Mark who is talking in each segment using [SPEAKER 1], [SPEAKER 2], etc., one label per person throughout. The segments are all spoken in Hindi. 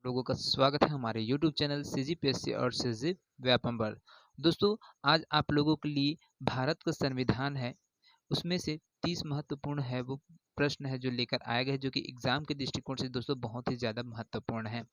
[SPEAKER 1] लोगों का स्वागत है हमारे YouTube चैनल CGPSC और CG व्यापम पर। दोस्तों, आज आप लोगों के लिए भारत का संविधान है, उसमें से 30 महत्वपूर्ण है वो प्रश्न है जो लेकर आए गए, जो कि एग्जाम के दृष्टिकोण से दोस्तों बहुत ही ज़्यादा महत्वपूर्ण है।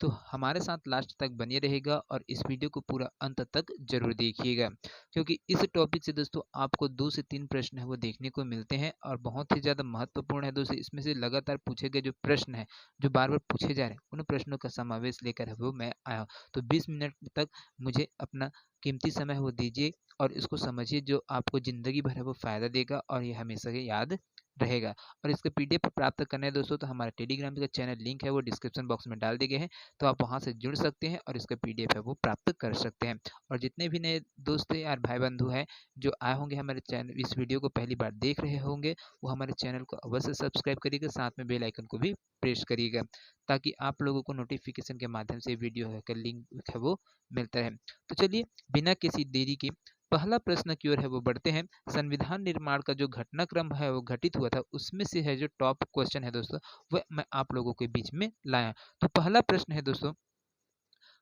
[SPEAKER 1] तो हमारे साथ लास्ट तक बने रहेगा और इस वीडियो को पूरा अंत तक जरूर देखिएगा, क्योंकि इस टॉपिक से दोस्तों आपको 2 से 3 प्रश्न है वो देखने को मिलते हैं और बहुत ही ज़्यादा महत्वपूर्ण है दोस्तों। इसमें से लगातार पूछे गए जो प्रश्न है, जो बार बार पूछे जा रहे हैं, उन प्रश्नों का समावेश लेकर है वो मैं आया हूँ। तो 20 मिनट तक मुझे अपना कीमती समय है वो दीजिए और इसको समझिए, जो आपको ज़िंदगी भर है वो फ़ायदा देगा और ये हमेशा के याद रहेगा। और इसका पीडीएफ प्राप्त करना है दोस्तों, तो हमारा टेलीग्राम का चैनल लिंक है वो डिस्क्रिप्शन बॉक्स में डाल दिए गए हैं, तो आप वहां से जुड़ सकते हैं और इसका पीडीएफ है वो प्राप्त कर सकते हैं। और जितने भी नए दोस्त यार भाई बंधु हैं जो आए होंगे हमारे चैनल, इस वीडियो को पहली बार देख रहे होंगे, वो हमारे चैनल को अवश्य सब्सक्राइब करिएगा, साथ में बेल आइकन को भी प्रेस करिएगा, ताकि आप लोगों को नोटिफिकेशन के माध्यम से वीडियो है का लिंक है वो मिलता है। तो चलिए बिना किसी देरी के पहला प्रश्न की ओर है वो बढ़ते हैं। संविधान निर्माण का जो घटनाक्रम है वो घटित हुआ था, उसमें से है जो टॉप क्वेश्चन है दोस्तों, वह मैं आप लोगों के बीच में लाया। तो पहला प्रश्न है दोस्तों,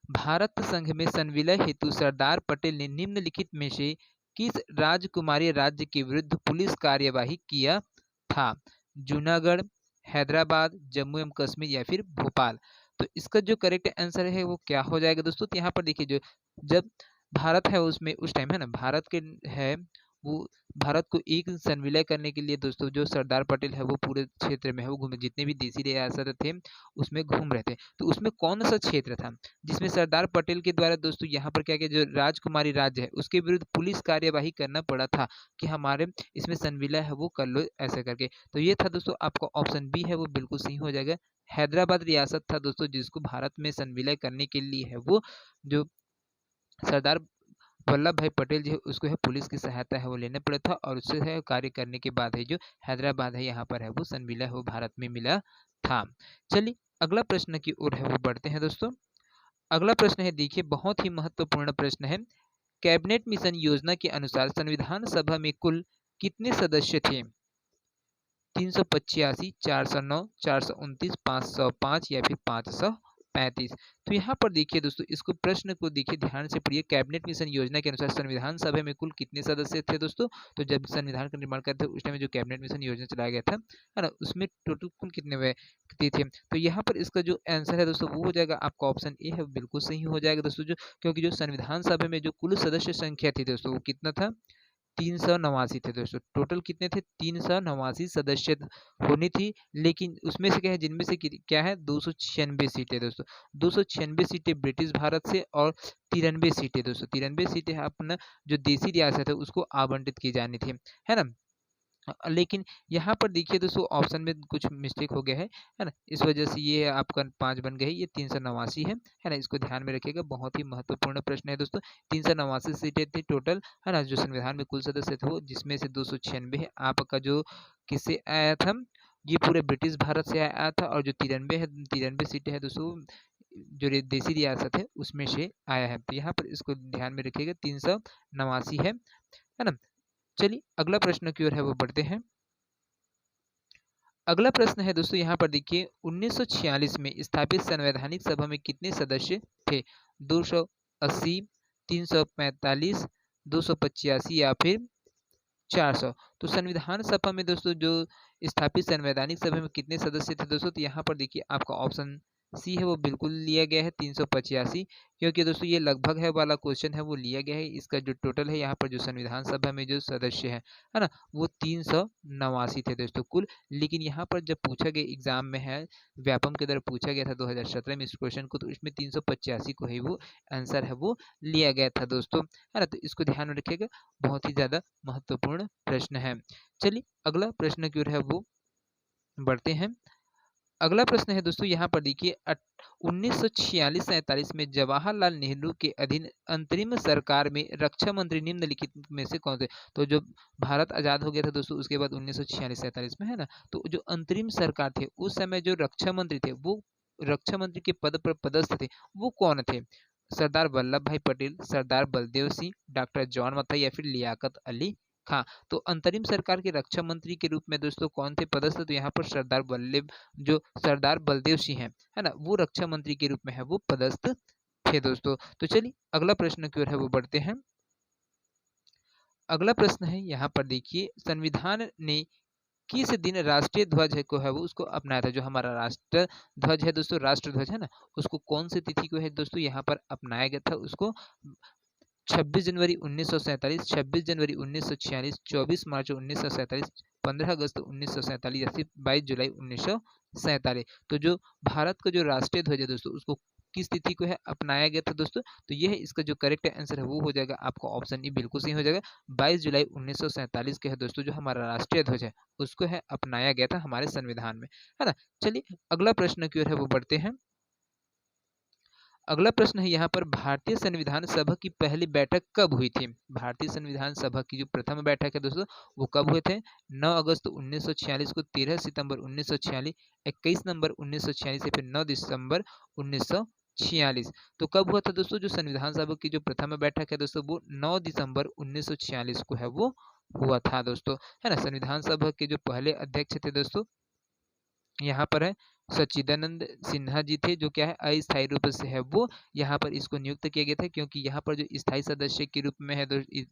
[SPEAKER 1] भारत संघ में संविलय हेतु सरदार पटेल ने निम्नलिखित में से किस राजकुमारी राज्य के विरुद्ध पुलिस कार्यवाही किया था? जूनागढ़, हैदराबाद, जम्मू एवं कश्मीर या फिर भोपाल? तो इसका जो करेक्ट आंसर है वो क्या हो जाएगा दोस्तों? तो यहाँ पर देखिए, जो जब भारत है उसमें उस टाइम है ना, भारत के है वो, भारत को एक संविलय करने के लिए दोस्तों जो सरदार पटेल है वो पूरे क्षेत्र में है वो घूमे, जितने भी देसी रियासत थे उसमें घूम रहे थे। तो उसमें कौन सा क्षेत्र था जिसमें सरदार पटेल के द्वारा दोस्तों यहाँ पर क्या किया, जो राजकुमारी राज्य है उसके विरुद्ध पुलिस कार्यवाही करना पड़ा था कि हमारे इसमें संविलय है वो कर लो ऐसा करके? तो ये था दोस्तों, आपका ऑप्शन बी है वो बिल्कुल सही हो जाएगा। हैदराबाद रियासत था दोस्तों, जिसको भारत में संविलय करने के लिए है वो, जो सरदार वल्लभ भाई पटेल जी है उसको है पुलिस की सहायता है वो लेने पड़ा था, और उससे है कार्य करने के बाद है जो हैदराबाद है यहाँ पर है वो संविलय हो भारत में मिला था। चलिए अगला प्रश्न की ओर है वो बढ़ते हैं दोस्तों। अगला प्रश्न है, देखिए बहुत ही महत्वपूर्ण प्रश्न है। कैबिनेट मिशन योजना के अनुसार संविधान सभा में कुल कितने सदस्य थे? 385, 409, 429, 505 या फिर 535? तो यहाँ पर देखिए दोस्तों, इसको प्रश्न को देखिए ध्यान से पढ़िए। कैबिनेट मिशन योजना के अनुसार संविधान सभा में कुल कितने सदस्य थे दोस्तों? तो जब संविधान का निर्माण करते उस टाइम जो कैबिनेट मिशन योजना चलाया गया था है ना, उसमें टोटल कुल कितने व्यक्ति थे? तो यहाँ पर इसका जो आंसर है दोस्तों वो हो जाएगा आपका ऑप्शन ए है, बिल्कुल सही हो जाएगा दोस्तों। जो क्योंकि जो संविधान सभा में जो कुल सदस्य संख्या थी दोस्तों वो कितना था? 389 थे दोस्तों। टोटल कितने थे? 389 सदस्य होनी थी, लेकिन उसमें से क्या है, जिनमें से क्या है 296 सीटें दोस्तों। 296 सीटें ब्रिटिश भारत से और 93 सीटें दोस्तों, 93 सीटें अपना जो देसी रियासत है उसको आवंटित की जानी थी, है ना। लेकिन यहाँ पर देखिए दोस्तों ऑप्शन में कुछ मिस्टेक हो गया है ना, इस वजह से ये आपका 5 बन गया है, ये 389 है ना, इसको ध्यान में रखिएगा। बहुत ही महत्वपूर्ण प्रश्न है दोस्तों। 389 सीटें थी टोटल, है ना, जो संविधान में कुल सदस्य थे वो, जिसमें से 296 है आपका जो किससे आया था, ये पूरे ब्रिटिश भारत से आया था, और जो 93 है, 93 सीटें है दोस्तों जो देसी रियासत है उसमें से आया है। तो यहाँ पर इसको ध्यान में रखिएगा, 389 है ना। चलिए अगला प्रश्न की ओर है वो बढ़ते हैं। अगला प्रश्न है दोस्तों, यहाँ पर देखिए 1946 में स्थापित संवैधानिक सभा में कितने सदस्य थे? 280, 345, 285 या फिर 400? तो संविधान सभा में दोस्तों जो स्थापित संवैधानिक सभा में कितने सदस्य थे दोस्तों? तो यहाँ पर देखिए आपका ऑप्शन सी है वो बिल्कुल लिया गया है, 385, क्योंकि दोस्तों ये लगभग है वाला क्वेश्चन है वो लिया गया है। इसका जो टोटल है यहाँ पर जो संविधान सभा में जो सदस्य है ना, वो 389 थे दोस्तों कुल। लेकिन यहाँ पर जब पूछा गया एग्जाम में है, व्यापम के द्वारा पूछा गया था 2017 में इस क्वेश्चन को, तो इसमें 385 को ही वो आंसर है वो लिया गया था दोस्तों, है ना। तो इसको ध्यान में रखिएगा, बहुत ही ज्यादा महत्वपूर्ण प्रश्न है। चलिए अगला प्रश्न की ओर है वो बढ़ते हैं। अगला प्रश्न है दोस्तों, यहाँ पर देखिए 1946-47 में जवाहरलाल नेहरू के अधीन अंतरिम सरकार में रक्षा मंत्री निम्नलिखित में से कौन थे? तो जो भारत आजाद हो गया था दोस्तों उसके बाद 1946-47 में, है ना, तो जो अंतरिम सरकार थे उस समय जो रक्षा मंत्री थे वो रक्षा मंत्री के पद पर पदस्थ थे, वो कौन थे? सरदार वल्लभ भाई पटेल, सरदार बलदेव सिंह, डॉक्टर जॉन मथाई या फिर लियाकत अली हाँ, तो अंतरिम सरकार के रक्षा मंत्री के रूप में दोस्तों कौन थे पदस्थ? तो यहाँ पर सरदार बलदेव सिंह है ना? वो रक्षा मंत्री के रूप में है वो पदस्थ थे दोस्तों। तो चलिए अगला प्रश्न की ओर है वो बढ़ते हैं। अगला प्रश्न है यहाँ पर देखिए, संविधान ने किस दिन राष्ट्रीय ध्वज है को है वो उसको अपनाया था? जो हमारा राष्ट्र ध्वज है दोस्तों, राष्ट्र ध्वज है ना, उसको कौन सी तिथि को है दोस्तों यहाँ पर अपनाया गया था? उसको 26 जनवरी 1947, 26 जनवरी 1946, 24 मार्च 1947, 15 अगस्त 1947 या फिर 22 जुलाई 1947। तो जो भारत का जो राष्ट्रीय ध्वज है दोस्तों, उसको किस तिथि को है अपनाया गया था दोस्तों? तो यह इसका जो करेक्ट आंसर है वो हो जाएगा आपका ऑप्शन ई, बिल्कुल सही हो जाएगा। 22 जुलाई 1947 के है दोस्तों जो हमारा राष्ट्रीय ध्वज है उसको है अपनाया गया था हमारे संविधान में, है ना। चलिए अगला प्रश्न की ओर है वो बढ़ते हैं। अगला प्रश्न है यहाँ पर, भारतीय संविधान सभा की पहली बैठक कब हुई थी? भारतीय संविधान सभा की जो प्रथम बैठक है दोस्तों वो कब हुए थे? 9 अगस्त 1946 को, 13 सितंबर 1946, 21 नवंबर 1946 या फिर 9 दिसंबर 1946। तो कब हुआ था दोस्तों जो संविधान सभा की जो प्रथम बैठक है दोस्तों वो 9 दिसंबर 1946 को है वो हुआ था दोस्तों, है ना। संविधान सभा के जो पहले अध्यक्ष थे दोस्तों यहाँ पर है सच्चिदानंद सिन्हा जी थे, जो क्या है अस्थायी रूप से है वो यहाँ पर इसको नियुक्त किया गया था, क्योंकि यहाँ पर जो स्थायी सदस्य के रूप में है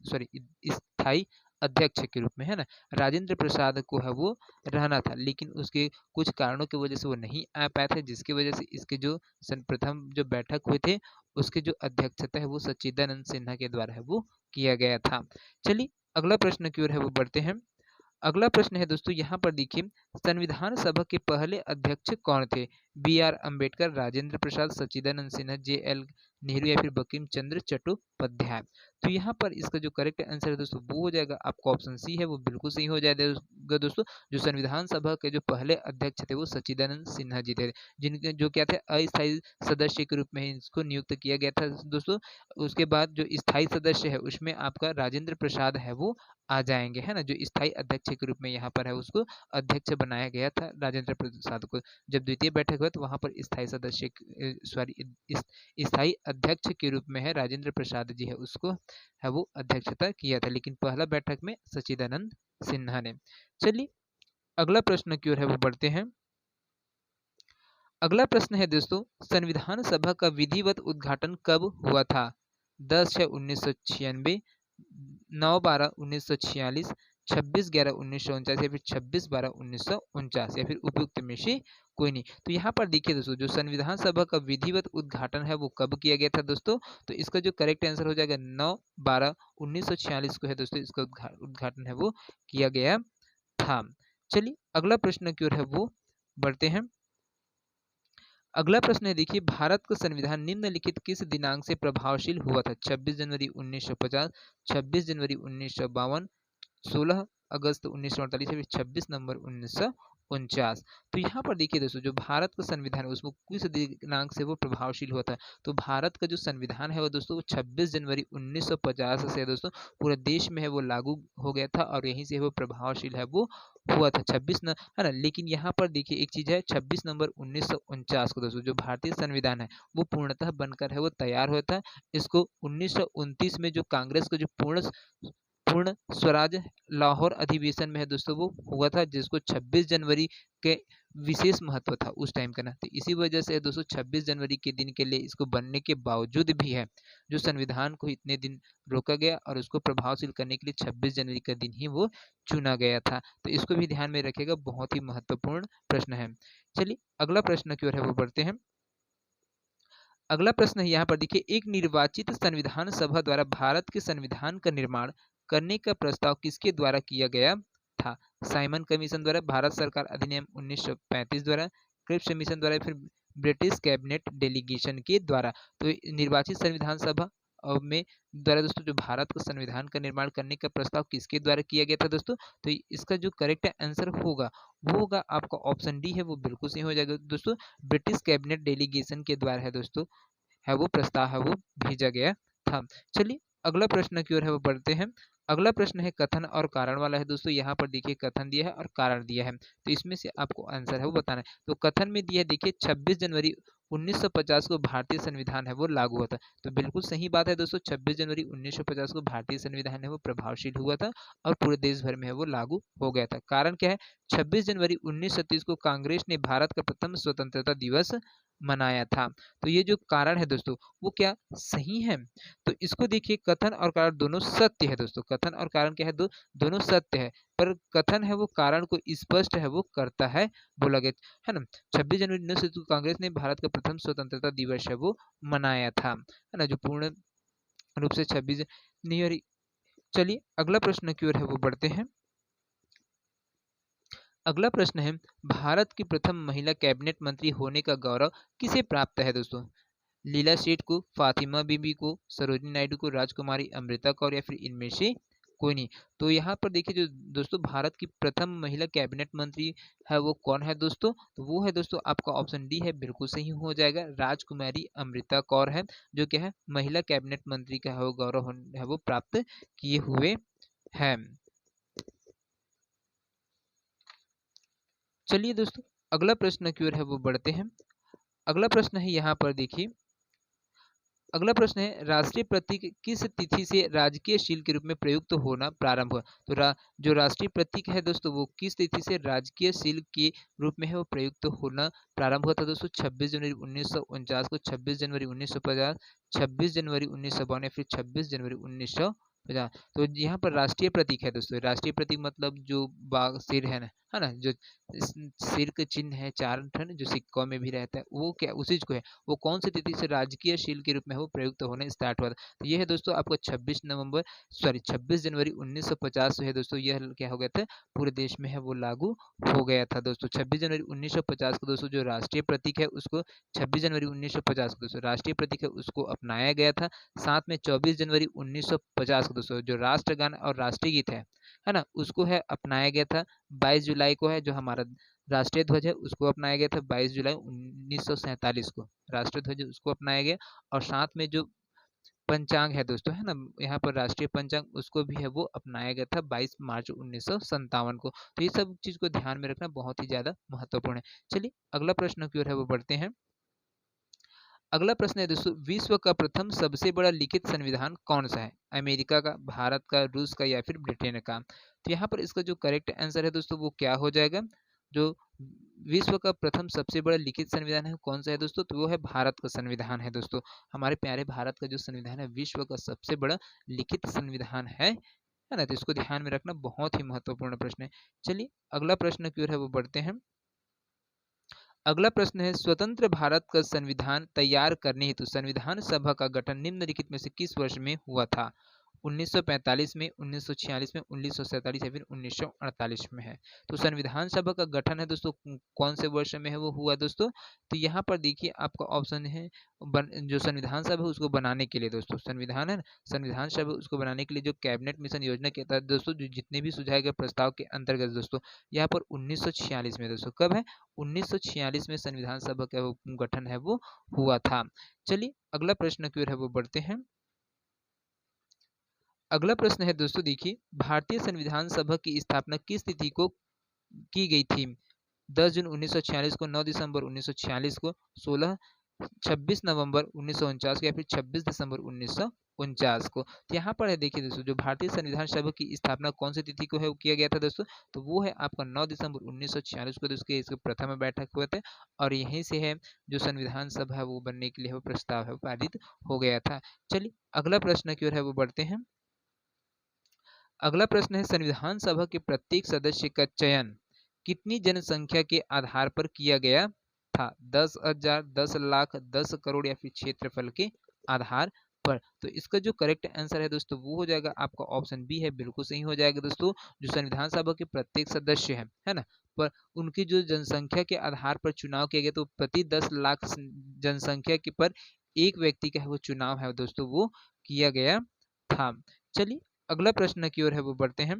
[SPEAKER 1] सॉरी स्थायी अध्यक्ष के रूप में है ना राजेंद्र प्रसाद को है वो रहना था, लेकिन उसके कुछ कारणों की वजह से वो नहीं आ पाया था, जिसकी वजह से इसके जो प्रथम जो बैठक हुए थे उसके जो अध्यक्षता है वो सच्चिदानंद सिन्हा के द्वारा है वो किया गया था। चलिए अगला प्रश्न की ओर है वो बढ़ते हैं। अगला प्रश्न है दोस्तों यहाँ पर देखिए, संविधान सभा के पहले अध्यक्ष कौन थे? B R Ambedkar, Rajendra Prasad, Sachchidanand Sinha, J L Nehru या फिर बंकिम चंद्र चट्टोपाध्याय। तो यहाँ पर इसका जो करेक्ट आंसर है दोस्तों वो हो जाएगा आपका ऑप्शन सी है वो बिल्कुल सही हो जाएगा दोस्तों। जो संविधान सभा के जो पहले अध्यक्ष थे वो सच्चिदानंद सिन्हा जी थे, जिनके जो क्या थे अस्थायी सदस्य के रूप में इसको नियुक्त किया गया था दोस्तों। उसके बाद जो स्थायी सदस्य है उसमें आपका राजेंद्र प्रसाद है वो आ जाएंगे, है ना। जो स्थायी अध्यक्ष के रूप में यहाँ पर है उसको अध्यक्ष बनाया गया था राजेंद्र प्रसाद को। जब द्वितीय बैठक हुआ तो वहां पर स्थायी सदस्य स्थायी अध्यक्ष के रूप में है राजेंद्र प्रसाद जी है उसको है वो अध्यक्षता किया था, लेकिन पहला बैठक में सच्चिदानंद सिन्हा ने। चलिए अगला प्रश्न की ओर है वो बढ़ते हैं। अगला प्रश्न है दोस्तों, संविधान सभा का विधिवत उद्घाटन कब हुआ था? 10/6/1996, 9/12/1946, 26/11/1949 या फिर 26/12/1949 या फिर उपयुक्त में से कोई नहीं। तो यहाँ पर देखिए दोस्तों जो संविधान सभा का विधिवत उद्घाटन है वो कब किया गया था दोस्तों? तो इसका जो करेक्ट आंसर हो जाएगा 9/12/1946 को है दोस्तों इसका उद्घाटन है वो किया गया था। चलिए अगला प्रश्न की ओर है वो बढ़ते हैं। अगला प्रश्न है देखिए, भारत का संविधान निम्नलिखित किस दिनांक से प्रभावशील हुआ था? 26 जनवरी 1950, 26 जनवरी 1952, 16 अगस्त 1948 या फिर 26 नवंबर 1949। तो यहाँ पर देखिए दोस्तों जो भारत का संविधान है उसमें किस दिनांक से वो प्रभावशील हुआ था? तो भारत का जो संविधान है वो दोस्तों 26 जनवरी 1950 से दोस्तों पूरे देश में है वो लागू हो गया था और यहीं से वो प्रभावशील है वो हुआ था 26 न है ना। लेकिन यहाँ पर देखिए एक चीज है, 26 नवंबर 1949 को दोस्तों जो भारतीय संविधान है वो पूर्णतः बनकर है वो तैयार हुआ था। इसको 1929 में जो कांग्रेस का जो पूर्ण स्वराज लाहौर अधिवेशन में है दोस्तों वो हुआ था, जिसको 26 जनवरी के विशेष महत्व था उस टाइम का ना। तो इसी वजह से दोस्तों 26 जनवरी के दिन के लिए इसको बनने के बावजूद भी है जो संविधान को इतने दिन रोका गया और उसको प्रभावशील करने के लिए 26 जनवरी का दिन ही वो चुना गया था। तो इसको भी ध्यान में रखिएगा, बहुत ही महत्वपूर्ण प्रश्न है। चलिए अगला प्रश्न की ओर है वो बढ़ते हैं। अगला प्रश्न है यहाँ पर देखिए, एक निर्वाचित संविधान सभा द्वारा भारत के संविधान का निर्माण करने का प्रस्ताव किसके द्वारा किया गया था? साइमन कमीशन द्वारा, भारत सरकार अधिनियम 1935 द्वारा, क्रिप्स कमीशन द्वारा, फिर ब्रिटिश कैबिनेट डेलीगेशन के द्वारा। तो निर्वाचित संविधान सभा में द्वारा दोस्तों जो भारत का संविधान का निर्माण करने का प्रस्ताव किसके द्वारा किया गया था दोस्तों? तो इसका जो करेक्ट आंसर होगा वो होगा आपका ऑप्शन डी है वो बिल्कुल सही हो जाएगा दोस्तों। ब्रिटिश कैबिनेट डेलीगेशन के द्वारा है दोस्तों है वो प्रस्ताव है वो भेजा गया था। चलिए अगला प्रश्न की ओर है वो बढ़ते हैं। अगला प्रश्न है कथन और कारण वाला है दोस्तों। यहाँ पर देखिए कथन दिया है और कारण दिया है, तो इसमें से आपको आंसर है वो बताना है। तो कथन में दिया है देखिए 26 जनवरी 1950 को भारतीय संविधान है वो लागू हुआ था। तो बिल्कुल सही बात है दोस्तों, 26 जनवरी 1950 को भारतीय संविधान है वो प्रभावशील हुआ था और पूरे देश भर में है वो लागू हो गया था। कारण क्या है, 26 जनवरी 1937 को कांग्रेस ने भारत का प्रथम स्वतंत्रता दिवस मनाया था। तो ये जो कारण है दोस्तों वो क्या सही है? तो इसको देखिए, कथन और कारण दोनों सत्य है दोस्तों, कथन और कारण क्या है, दोनों सत्य है, पर कथन है वो कारण को स्पष्ट है वो करता है, बोला गया है ना। 26 जनवरी 1937 को कांग्रेस ने भारत का प्रथम स्वतंत्रता दिवस है वो मनाया था, है ना, जो पूर्ण रूप से 26 जनवरी। चलिए अगला प्रश्न की ओर है वो बढ़ते हैं। अगला प्रश्न है, भारत की प्रथम महिला कैबिनेट मंत्री होने का गौरव किसे प्राप्त है दोस्तों? लीला सेठ को, फातिमा बीबी को, सरोजिनी नायडू को, राजकुमारी अमृता कौर, या फिर इनमें से कोई नहीं। तो यहाँ पर देखिए जो दोस्तों भारत की प्रथम महिला कैबिनेट मंत्री है वो कौन है दोस्तों? तो वो है दोस्तों आपका ऑप्शन डी है, बिल्कुल सही हो जाएगा, राजकुमारी अमृता कौर है, जो क्या है महिला कैबिनेट मंत्री का है वो गौरव है वो प्राप्त किए हुए हैं। चलिए दोस्तों अगला प्रश्न की ओर है वो बढ़ते हैं। अगला प्रश्न है यहाँ पर देखिए, अगला प्रश्न है, राष्ट्रीय प्रतीक किस तिथि से राजकीय शील के रूप में प्रयुक्त होना प्रारंभ हुआ? तो जो राष्ट्रीय प्रतीक है दोस्तों वो किस तिथि से राजकीय शील के रूप में है वो प्रयुक्त होना प्रारंभ हुआ था दोस्तों? 26 जनवरी 1949 को, 26 जनवरी 1950, 26 जनवरी 1952 या फिर 26 जनवरी 1950। तो यहाँ पर राष्ट्रीय प्रतीक है दोस्तों, राष्ट्रीय प्रतीक मतलब जो बाघ सिर है ना, जो सिर का चिन्ह है चार ठन जो सिक्कों में भी रहता है, वो क्या उसी को है, वो कौन सी तिथि से राजकीय शील के रूप में वो प्रयुक्त होने स्टार्ट हुआ था? तो ये है दोस्तों आपको 26 जनवरी 1950 है दोस्तों, यह क्या हो गया था, पूरे देश में है वो लागू हो गया था दोस्तों। 26 जनवरी 1950 को दोस्तों जो राष्ट्रीय प्रतीक है उसको 26 जनवरी 1950 को दोस्तों राष्ट्रीय प्रतीक है उसको अपनाया गया था। साथ में 24 जनवरी 1950 को दोस्तों जो राष्ट्रगान और राष्ट्रीय गीत है ना, उसको है अपनाया गया था। 22 जुलाई को है जो हमारा राष्ट्रीय ध्वज है उसको अपनाया गया था, 22 जुलाई 1947 को राष्ट्रीय ध्वज उसको अपनाया गया। और साथ में जो पंचांग है दोस्तों है ना, यहाँ पर राष्ट्रीय पंचांग उसको भी है वो अपनाया गया था 22 मार्च 1957 को। तो ये सब चीज को ध्यान में रखना बहुत ही ज्यादा महत्वपूर्ण है। चलिए अगला प्रश्न की ओर है वो बढ़ते हैं। अगला प्रश्न है दोस्तों, विश्व का प्रथम सबसे बड़ा लिखित संविधान कौन सा है? अमेरिका का, भारत का, रूस का, या फिर ब्रिटेन का? तो यहाँ पर इसका जो करेक्ट आंसर है दोस्तों वो क्या हो जाएगा, जो विश्व का प्रथम सबसे बड़ा लिखित संविधान है कौन सा है दोस्तों? तो वो है भारत का संविधान है दोस्तों। हमारे प्यारे भारत का जो संविधान है विश्व का सबसे बड़ा लिखित संविधान है ना, तो इसको ध्यान में रखना बहुत ही महत्वपूर्ण प्रश्न है। चलिए अगला प्रश्न की ओर है वो बढ़ते हैं। अगला प्रश्न है, स्वतंत्र भारत का संविधान तैयार करने हेतु संविधान सभा का गठन निम्नलिखित में से किस वर्ष में हुआ था? 1945 में, 1946 में, 1947 या फिर 1948 में है? तो संविधान सभा का गठन है दोस्तों कौन से वर्ष में है वो हुआ दोस्तों? तो यहाँ पर देखिए आपका ऑप्शन है जो संविधान सभा है उसको बनाने के लिए दोस्तों, संविधान है ना, संविधान सभा उसको बनाने के लिए जो कैबिनेट मिशन योजना के तहत दोस्तों जो जितने भी सुझाए गए प्रस्ताव के अंतर्गत दोस्तों यहाँ पर 1946 में दोस्तों, कब है 1946 में संविधान सभा का गठन है वो हुआ था। चलिए अगला प्रश्न की ओर है वो बढ़ते हैं। अगला प्रश्न है दोस्तों देखिए, भारतीय संविधान सभा की स्थापना किस तिथि को की गई थी? 10 जून 1946 को, 9 दिसंबर 1946 को, 26 नवंबर 1949 को, या फिर 26 दिसंबर 1949 को? तो यहाँ पर है देखिए दोस्तों जो भारतीय संविधान सभा की स्थापना कौन सी तिथि को है वो किया गया था दोस्तों? तो वो है आपका 9 दिसंबर 1946 को दोस्तों, इसके प्रथम बैठक हुए थे और यहीं से है जो संविधान सभा है वो बनने के लिए वो प्रस्ताव है पारित हो गया था। चलिए अगला प्रश्न की ओर है वो बढ़ते हैं। अगला प्रश्न है, संविधान सभा के प्रत्येक सदस्य का चयन कितनी जनसंख्या के आधार पर किया गया था? 10,000, 10 लाख, 10 करोड़, या फिर क्षेत्रफल के आधार पर? तो इसका जो करेक्ट आंसर है दोस्तों वो हो जाएगा आपका ऑप्शन बी है, बिल्कुल सही हो जाएगा दोस्तों। जो संविधान सभा के प्रत्येक सदस्य है ना, पर उनकी जो जनसंख्या के आधार पर चुनाव किया गया, तो प्रति 10 लाख जनसंख्या के पर एक व्यक्ति का वो चुनाव है दोस्तों वो किया गया था। चलिए अगला प्रश्न की ओर है वो बढ़ते हैं।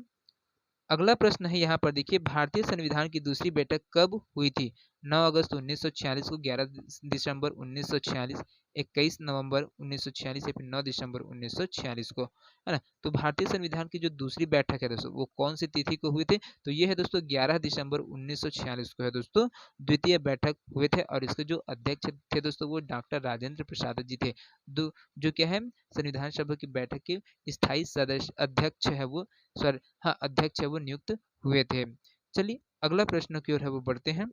[SPEAKER 1] अगला प्रश्न है यहाँ पर देखिए, भारतीय संविधान की दूसरी बैठक कब हुई थी? 9 अगस्त 1946 को, 11 दिसंबर 1946, 21 नवंबर 1946 या फिर 9 दिसंबर 1946 को, है ना। तो भारतीय संविधान की जो दूसरी बैठक है दोस्तों, वो कौन सी तिथि को हुए थे? तो ये है दोस्तों 11 दिसंबर 1946 को है दोस्तों द्वितीय बैठक हुए थे, और इसके जो अध्यक्ष थे दोस्तों वो डॉक्टर राजेंद्र प्रसाद जी थे। जो क्या है, संविधान सभा की बैठक के स्थायी सदस्य अध्यक्ष है वो, सॉरी हाँ अध्यक्ष है वो नियुक्त हुए थे। चलिए अगला प्रश्न की ओर है वो बढ़ते हैं।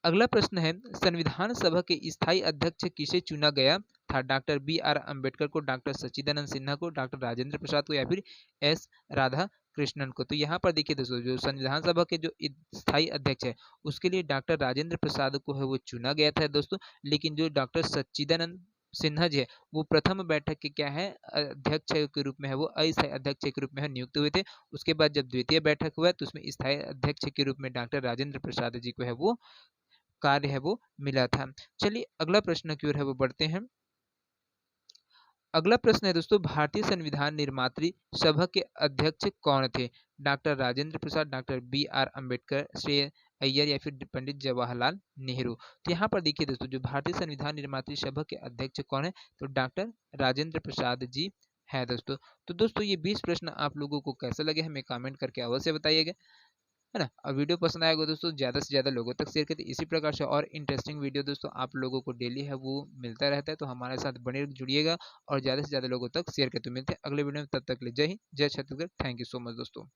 [SPEAKER 1] अगला प्रश्न है, संविधान सभा के स्थायी अध्यक्ष किसे चुना गया था? डॉक्टर बी आर अम्बेडकर को, डॉक्टर सच्चिदानंद सिन्हा को, डॉक्टर राजेंद्र प्रसाद को, या फिर एस राधा कृष्णन को। तो यहाँ पर देखिए दोस्तों, जो संविधान सभा के जो स्थायी अध्यक्ष है उसके लिए डॉक्टर राजेंद्र प्रसाद को है वो चुना गया था दोस्तों, लेकिन जो डॉक्टर सच्चिदानंद सिन्हा जी है वो प्रथम बैठक के क्या है अध्यक्ष के रूप में है वो अस्थायी अध्यक्ष के रूप में है नियुक्त हुए थे। उसके बाद जब द्वितीय बैठक हुआ तो उसमें स्थायी अध्यक्ष के रूप में डॉक्टर राजेंद्र प्रसाद जी को है वो कार्य है वो मिला था। चलिए अगला प्रश्न की ओर है वो बढ़ते हैं। अगला प्रश्न है दोस्तों, भारतीय संविधान निर्मात्री सभा के अध्यक्ष कौन थे? Doctor Rajendra Prasad, doctor B R Ambedkar, Shri Iyer, या फिर पंडित जवाहरलाल नेहरू। तो यहाँ पर देखिए दोस्तों, जो भारतीय संविधान निर्मात्री सभा के अध्यक्ष कौन है? तो डॉक्टर राजेंद्र प्रसाद जी है दोस्तों। तो दोस्तों ये 20 प्रश्न आप लोगों को कैसे लगे हमें कमेंट करके अवश्य बताइएगा, है ना। और वीडियो पसंद आएगा दोस्तों ज़्यादा से ज़्यादा लोगों तक शेयर करें। इसी प्रकार से और इंटरेस्टिंग वीडियो दोस्तों आप लोगों को डेली है वो मिलता रहता है, तो हमारे साथ बने जुड़िएगा और ज़्यादा से ज़्यादा लोगों तक शेयर करते मिलते हैं अगले वीडियो में। तब तक के लिए जय हिंद, जय Chhattisgarh. Thank you so much दोस्तों।